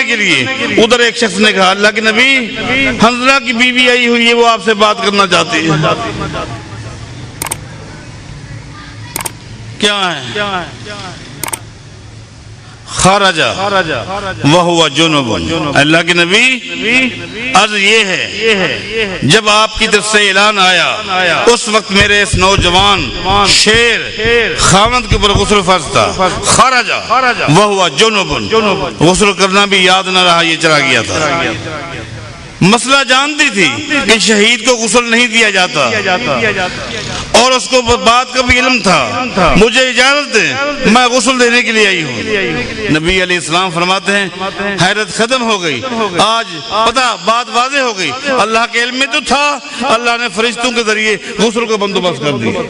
کے لیے ادھر ایک شخص نے کہا اللہ کے نبی حنظلہ کی بیوی آئی ہوئی ہے، وہ آپ سے بات کرنا چاہتی ہے۔ کیا ہے؟ خارجہ وہو جنوب۔ اللہ کے نبی عرض یہ ہے جب آپ کی طرف سے اعلان آیا اس وقت میرے اس نوجوان شیر خاوند کے اوپر غسل فرض تھا۔ خارجہ وہو جنوب، غسل کرنا بھی یاد نہ رہا، یہ چلا گیا تھا۔ مسئلہ جانتی تھی کہ شہید کو غسل نہیں دیا جاتا اور اس کو بات کا بھی علم تھا، مجھے اجازت دیں میں غسل دینے کے لیے آئی ہوں۔ نبی علیہ السلام فرماتے ہیں حیرت ختم ہو گئی، آج پتہ بات واضح ہو گئی، اللہ کے علم میں تو تھا، اللہ نے فرشتوں کے ذریعے غسل کا بندوبست کر دیا۔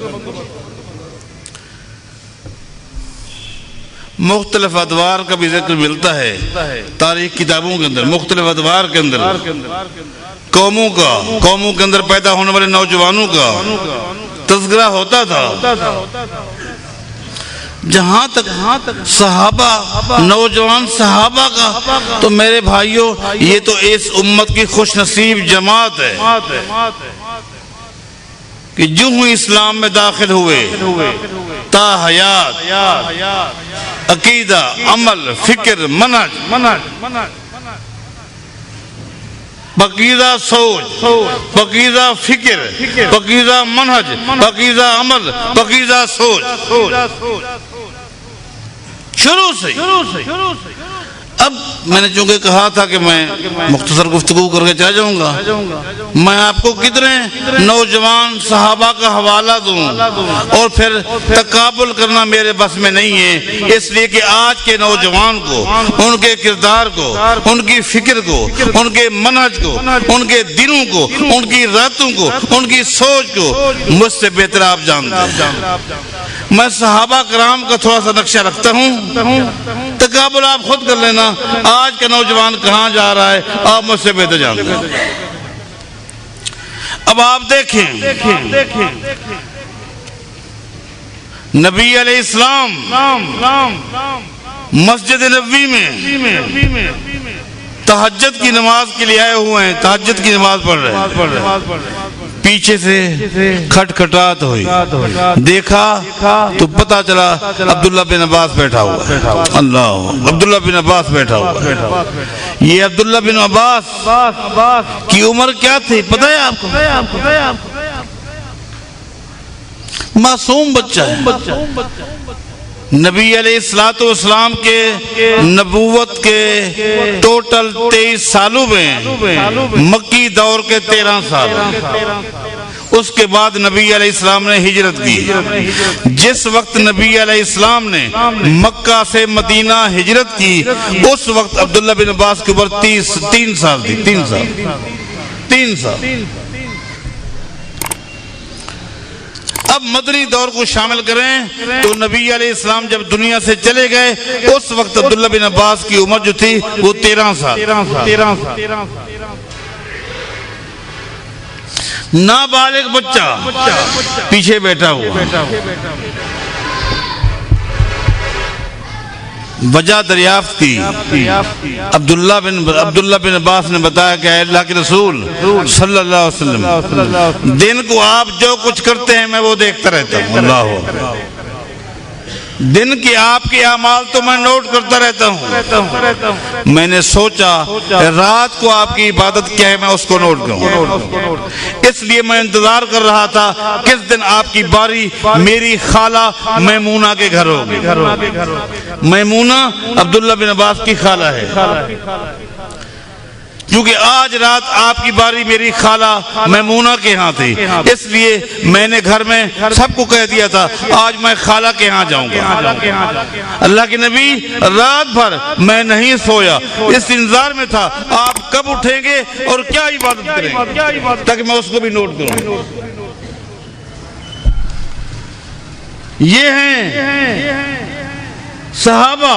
مختلف ادوار کا بھی ذکر ملتا ہے تاریخ کتابوں کے اندر، مختلف ادوار کے اندر قوموں کے اندر پیدا ہونے والے نوجوانوں کا تذکرہ ہوتا تھا۔ جہاں تک صحابہ، نوجوان صحابہ کا، تو میرے بھائیوں یہ تو اس امت کی خوش نصیب جماعت ہے کہ جو ہی اسلام میں داخل ہوئے تا حیات عقیدہ، عمل، فکر، منہج، پاکیزہ سوچ، پاکیزہ فکر، پاکیزہ منہج، پاکیزہ عمل، پاکیزہ سوچ، شروع سے۔ اب میں نے چونکہ کہا تھا کہ میں مختصر گفتگو کر کے چلا جاؤں گا، میں آپ کو کتنے نوجوان صحابہ کا حوالہ دوں اور پھر تقابل کرنا میرے بس میں نہیں ہے، اس لیے کہ آج کے نوجوان کو، ان کے کردار کو، ان کی فکر کو، ان کے منہج کو، ان کے دلوں کو، ان کی راتوں کو، ان کی سوچ کو مجھ سے بہتر آپ جانتے ہیں۔ میں صحابہ کرام کا تھوڑا سا نقشہ رکھتا ہوں، تقابل آپ خود کر لینا آج کا نوجوان کہاں جا رہا ہے، آپ مجھ سے بہتر جانتے ہیں۔ اب آپ دیکھیں نبی علیہ السلام مسجد نبوی میں تہجد کی نماز کے لیے آئے ہوئے ہیں، تہجد کی نماز پڑھ رہے ہیں۔ پیچھے سے کھٹکھٹاہٹ ہوئی، دیکھا تو پتا چلا عبداللہ بن عباس بیٹھا ہوا، اللہ، عبداللہ بن عباس بیٹھا ہوا۔ یہ عبداللہ بن عباس کی عمر کیا تھی پتہ ہے آپ کو؟ معصوم بچہ ہے۔ نبی علیہ السلام کے نبوت کے ٹوٹل 23 سالوں میں مکی دور کے 13 سال، اس کے بعد نبی علیہ السلام نے ہجرت کی۔ جس وقت نبی علیہ السلام نے مکہ سے مدینہ ہجرت کی اس وقت عبداللہ بن عباس کی عمر 3 سال تھی، 3 سال۔ اب مدنی دور کو شامل کریں تو نبی علیہ السلام جب دنیا سے چلے گئے اس وقت عبداللہ بن عباس کی عمر جو تھی وہ 13 سال، نابالغ بچہ پیچھے بیٹھا ہوا۔ وجہ دریافت کی، عبداللہ بن عباس نے بتایا کہ اے اللہ کے رسول صلی اللہ علیہ وسلم، دن کو آپ جو کچھ کرتے ہیں میں وہ دیکھتا رہتا ہوں، اللہ، دن کی آپ کے اعمال تو میں نوٹ کرتا رہتا ہوں، میں نے سوچا رات کو آپ کی عبادت کیا ہے میں اس کو نوٹ کروں، اس لیے میں انتظار کر رہا تھا کس دن آپ کی باری میری خالہ میمونہ کے گھر ہوگی۔ میمونہ عبداللہ بن عباس کی خالہ ہے، کیونکہ آج رات آپ کی باری میری خالہ میمونہ کے ہاں تھی، اس لیے میں نے گھر میں سب کو کہہ دیا تھا آج میں خالہ کے ہاں جاؤں گا۔ اللہ کے نبی رات بھر میں نہیں سویا، اس انتظار میں تھا آپ کب اٹھیں گے اور کیا عبادت کریں گے تاکہ میں اس کو بھی نوٹ کروں۔ یہ ہیں صحابہ،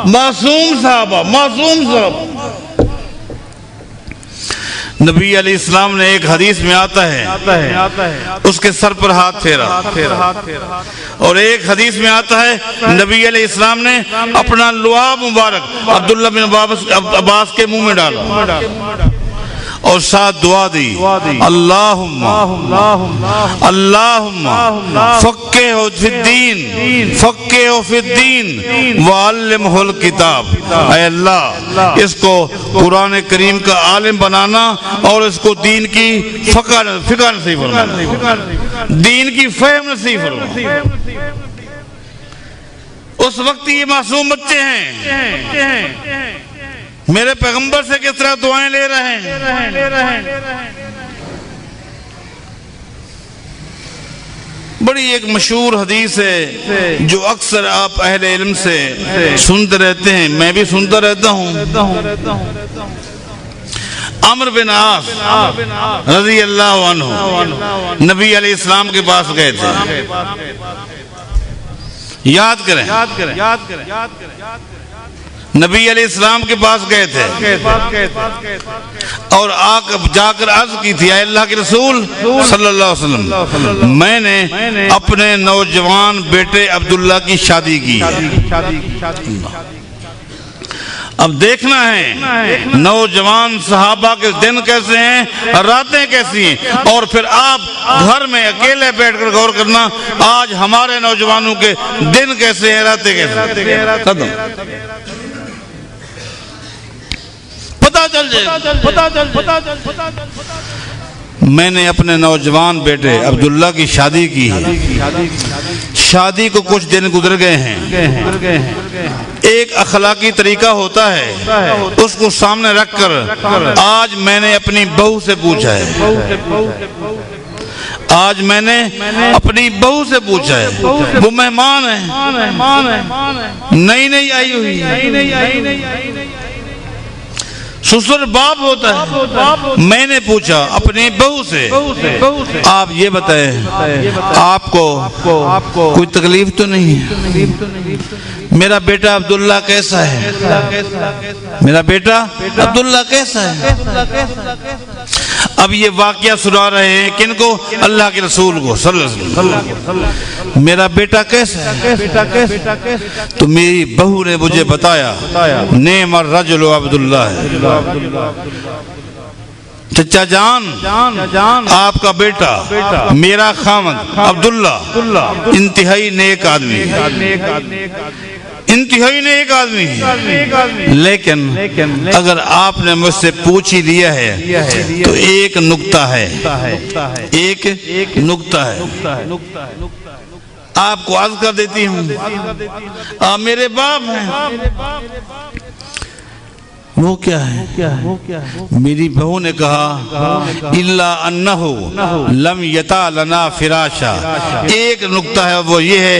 معصوم صحابہ۔ نبی علیہ السلام نے ایک حدیث میں آتا ہے اس کے سر پر ہاتھ پھیرا، اور ایک حدیث میں آتا ہے نبی علیہ السلام نے اپنا لعاب مبارک عبداللہ بن عباس کے منہ میں ڈالا اور ساتھ دعا دی، اللہم فقہہ فی الدین، فقہہ فی الدین وعلمہ الکتاب، اے اللہ اس کو قرآن کریم کا عالم بنانا اور اس کو دین کی فقہ نصیب فرما، دین کی فہم نصیب فرما۔ اس وقت یہ معصوم بچے ہیں، میرے پیغمبر سے کس طرح دعائیں لے رہے ہیں۔ بڑی ایک مشہور حدیث ہے جو اکثر آپ اہل علم سے سنتے رہتے ہیں، میں بھی سنتا رہتا ہوں۔ عمرو بن عاص رضی اللہ عنہ نبی علیہ السلام کے پاس گئے تھے، یاد کریں نبی علیہ السلام کے پاس گئے تھے اور جا کر عرض کی تھی، اے اللہ کے رسول صلی اللہ علیہ وسلم، میں نے اپنے نوجوان بیٹے عبداللہ کی شادی کی، اب دیکھنا ہے نوجوان صحابہ کے دن کیسے ہیں، راتیں کیسی ہیں، اور پھر آپ گھر میں اکیلے بیٹھ کر غور کرنا آج ہمارے نوجوانوں کے دن کیسے ہیں، راتیں کیسے ہیں، ختم پتہ چل جائے۔ میں نے اپنے نوجوان بیٹے عبداللہ کی شادی کی، شادی کو کچھ دن گزر گئے ہیں، ایک اخلاقی طریقہ ہوتا ہے اس کو سامنے رکھ کر آج میں نے اپنی بہو سے پوچھا ہے، آج میں نے اپنی بہو سے پوچھا ہے، وہ مہمان ہے، نئی آئی ہوئی، سسر باپ ہوتا ہے، میں نے پوچھا اپنی بہو سے، آپ یہ بتائیں آپ کو کوئی تکلیف تو نہیں ہے، میرا بیٹا عبداللہ کیسا ہے، میرا بیٹا عبداللہ کیسا ہے۔ اب یہ واقعہ سنا رہے ہیں کن کو، اللہ کے رسول کو صلی اللہ علیہ وسلم، میرا بیٹا کیسا ہے، تو میری بہو نے مجھے بتایا نعم الرجل عبداللہ ہے، چچا جان آپ کا بیٹا میرا خامد عبداللہ انتہائی نیک آدمی، انتہائی نیک آدمی ہے، لیکن اگر آپ نے مجھ سے پوچھ ہی لیا ہے تو ایک نکتہ ہے، ایک نکتہ ہے، آپ کو عرض کر دیتی ہوں، آپ میرے باپ ہیں، وہ کیا ہے، میری بہو نے کہا الا انہو لم یتا لنا فراشا، ایک نکتہ ہے وہ یہ ہے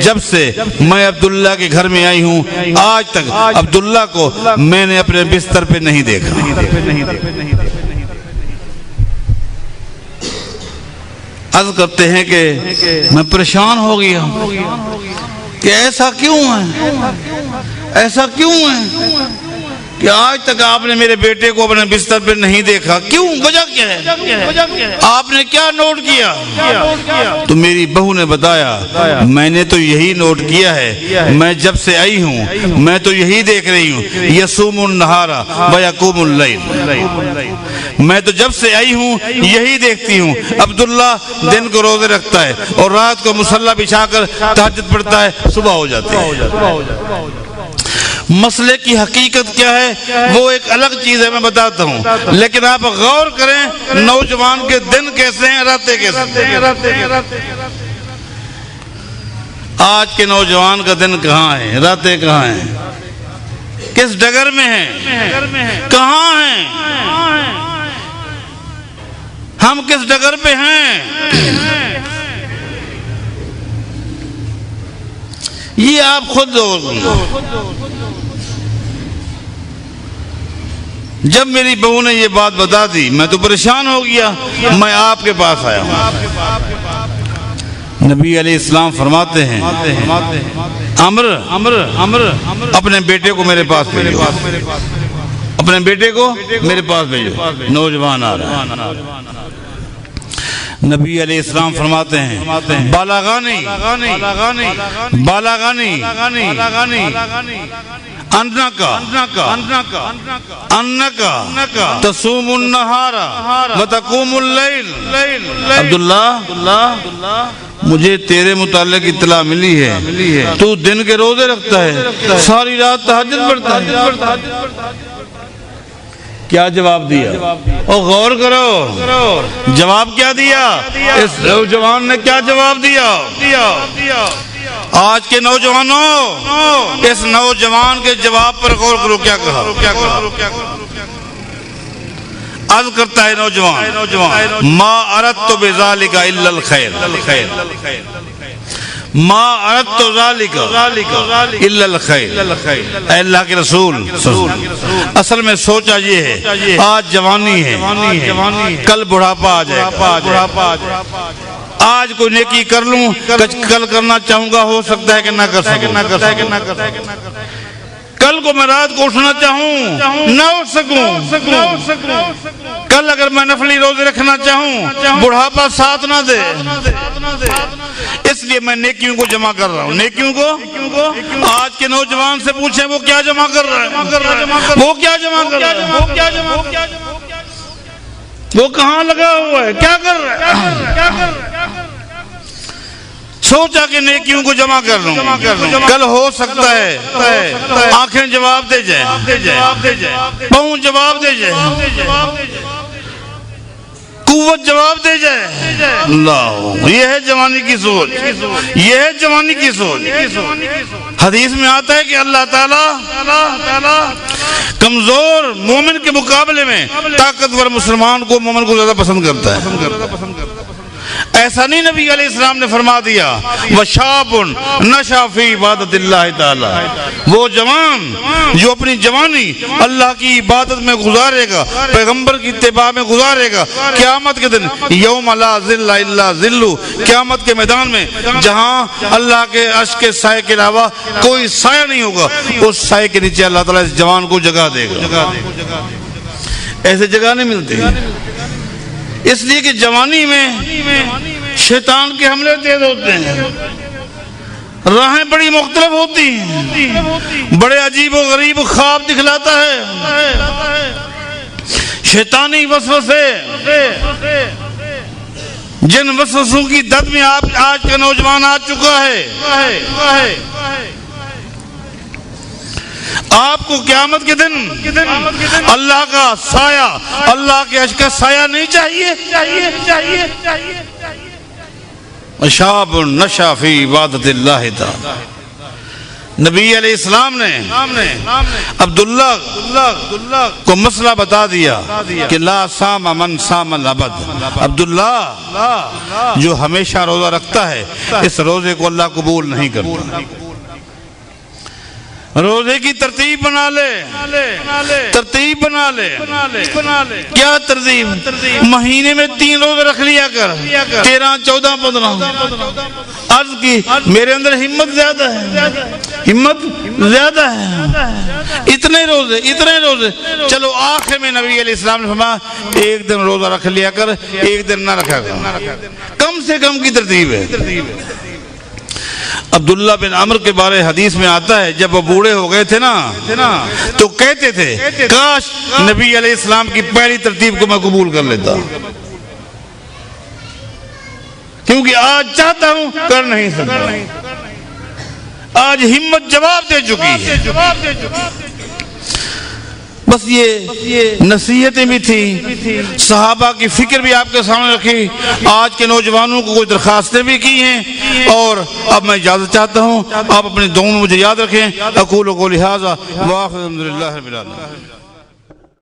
جب سے میں عبداللہ کے گھر میں آئی ہوں آج تک عبداللہ کو میں نے اپنے بستر پہ نہیں دیکھا۔ عرض کرتے ہیں کہ میں پریشان ہو گیا کہ ایسا کیوں ہے، ایسا کیوں ہے کہ آج تک آپ نے میرے بیٹے کو اپنے بستر پر نہیں دیکھا، کیوں، وجہ کیا ہے، آپ نے کیا نوٹ کیا؟ تو میری بہو نے بتایا میں نے تو یہی نوٹ کیا ہے، میں جب سے آئی ہوں میں تو یہی دیکھ رہی ہوں، یصوم النہار ویقوم اللیل، میں تو جب سے آئی ہوں یہی دیکھتی ہوں، عبداللہ دن کو روزے رکھتا ہے اور رات کو مصلی بچھا کر تہجد پڑھتا ہے، صبح ہو جاتی ہے۔ مسئلے کی حقیقت کیا ہے وہ ایک الگ چیز ہے، میں بتاتا ہوں، لیکن آپ غور کریں نوجوان کے دن کیسے ہیں، راتیں کیسے ہیں۔ آج کے نوجوان کا دن کہاں ہے، راتیں کہاں ہیں، کس ڈگر میں ہیں، کہاں ہیں، ہم کس ڈگر پہ ہیں، یہ آپ خود جب میری بہو نے یہ بات بتا دی میں تو پریشان ہو گیا، میں آپ کے پاس آیا ہوں۔ نبی علیہ السلام فرماتے ہیں عمر اپنے بیٹے کو میرے پاس بھیجو، اپنے بیٹے کو میرے پاس بھیجو، نوجوان آ رہا ہے۔ نبی علیہ السلام فرماتے ہیں بالاغانی انکا تصوم النہار وتقوم اللیل۔ عبداللہ مجھے تیرے متعلق اطلاع ملی ہے تو دن کے روزے رکھتا ہے، ساری رات تہجد پڑھتا ہے۔ کیا جواب دیا؟ اور غور کرو جواب کیا دیا اس نوجوان نے، کیا جواب دیا؟ آج کے نوجوانوں اس نوجوان کے جواب پر غور کرو، کیا کہا؟ عرض کرتا ہے نوجوان ما اردت بذالک الا الخیر، ما اردت ذالک الا الخیر۔ اے اللہ کے رسول، اصل میں سوچا یہ ہے آج جوانی ہے، کل بڑھاپا آ جائے گا، آج کوئی نیکی کر لوں کل کرنا چاہوں گا، ہو سکتا ہے کہ نہ کر سکوں، کل کو میں رات کو اٹھنا چاہوں نہ اٹھ سکوں، کل اگر میں نفلی روزے رکھنا چاہوں بڑھاپا ساتھ نہ دے، اس لیے میں نیکیوں کو جمع کر رہا ہوں۔ نیکیوں کو آج کے نوجوان سے پوچھیں وہ کیا جمع کر رہا ہے، وہ کیا جمع کر رہا ہے، وہ کہاں لگا ہوا ہے، کیا کر رہا ہے؟ سوچا کہ نیکیوں کو جمع کر لوں، کل ہو سکتا ہے آنکھیں جواب دے جائیں، پاؤں جواب دے جائیں، قوت جواب دے جائے۔ اللہ، یہ ہے جوانی کی سوچ، یہ ہے جوانی کی سوچ۔ حدیث میں آتا ہے کہ اللہ تعالیٰ کمزور مومن کے مقابلے میں طاقتور مسلمان کو، مومن کو زیادہ پسند کرتا ہے۔ ایسا نہیں نبی علیہ السلام نے فرما دیا وَشَابٌ نَشَا فِي عبادت اللہ تعالی، وہ جوان جو اپنی جوانی اللہ کی عبادت میں گزارے گا، پیغمبر کی اتباع میں گزارے گا، قیامت کے دن یوم لا ظل الا ظلہ، قیامت کے میدان میں جہاں اللہ کے عرش کے سائے کے علاوہ کوئی سایہ نہیں ہوگا، اس سائے کے نیچے اللہ تعالیٰ اس جوان کو جگہ دے گا۔ ایسے جگہ نہیں ملتی، اس لیے کہ جوانی میں شیطان کے حملے تیز ہوتے ہیں، راہیں بڑی مختلف ہوتی ہیں، بڑے عجیب و غریب خواب دکھلاتا ہے، شیطانی وسوسے، جن وسوسوں کی دد میں آج کا نوجوان آ چکا ہے۔ آپ کو قیامت کے دن اللہ کا سایہ، اللہ کے عرش کا سایہ نہیں چاہیے۔ شاب نشا فی عبادت اللہ تعالی۔ نبی علیہ السلام نے عبداللہ کو مسئلہ بتا دیا کہ لا صام من صام الابد، عبداللہ جو ہمیشہ روزہ رکھتا ہے اس روزے کو اللہ قبول نہیں کرتا۔ روزے کی ترتیب بنا لے، کیا ترتیب؟ مہینے میں 3 روزے رکھ لیا کر، 13، 14، 15۔ عرض کی میرے اندر ہمت زیادہ ہے، اتنے روزے، چلو آخر میں نبی علیہ السلام نے فرمایا ایک دن روزہ رکھ لیا کر، ایک دن نہ رکھا کر، کم سے کم کی ترتیب ہے۔ عبداللہ بن عمر کے بارے حدیث میں آتا ہے جب وہ بوڑھے ہو گئے تھے نا تو کہتے تھے کاش نبی علیہ السلام کی پہلی ترتیب کو میں قبول کر لیتا، کیونکہ آج چاہتا ہوں کر نہیں سکتا، آج ہمت جواب دے چکی ہے۔ بس یہ نصیحتیں بھی تھی، صحابہ کی فکر بھی آپ کے سامنے رکھی، آج کے نوجوانوں کو کوئی درخواستیں بھی کی ہیں، اور اب میں اجازت چاہتا ہوں، آپ اپنے دعاؤں میں مجھے یاد رکھیں۔ اقول قولی ھذا وآخر الحمدللہ رب العالمین۔